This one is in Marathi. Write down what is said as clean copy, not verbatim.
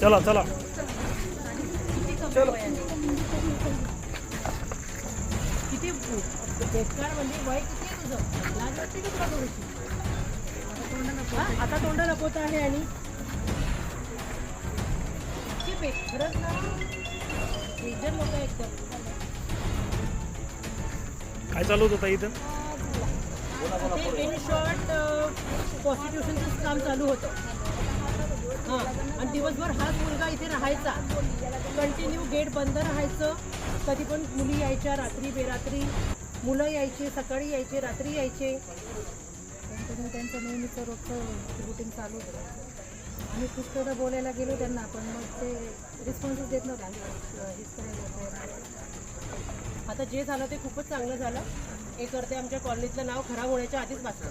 चला चला चलो. किती बेकार म्हणजे वय किती आहे तुझं? लाज वाटते का तुला थोडीशी? आता तोंड लपवत आहे आणि किती खरंच ना डेंजर लोक आहे एकदम. काय चालू होतं ताई इथं? ते इन शॉर्ट प्रॉस्टिट्यूशनचं काम चालू होतं. हां, आणि दिवसभर हाच मुलगा इथे राहायचा, कंटिन्यू गेट बंद राहायचं. कधी पण मुली यायच्या रात्री बेरात्री, मुलं यायचे, सकाळी यायचे, रात्री यायचे. त्यांचं नेहमीचं रोजचं रुटीन चालू होतं. आम्ही पुष्कळ बोलायला गेलो त्यांना, पण मग ते रिस्पॉन्सच देत नव्हते. आता जे झालं ते खूपच चांगलं झालं. हे करते आमच्या कॉलनीतलं नाव खराब होण्याच्या आधीच वाचलं.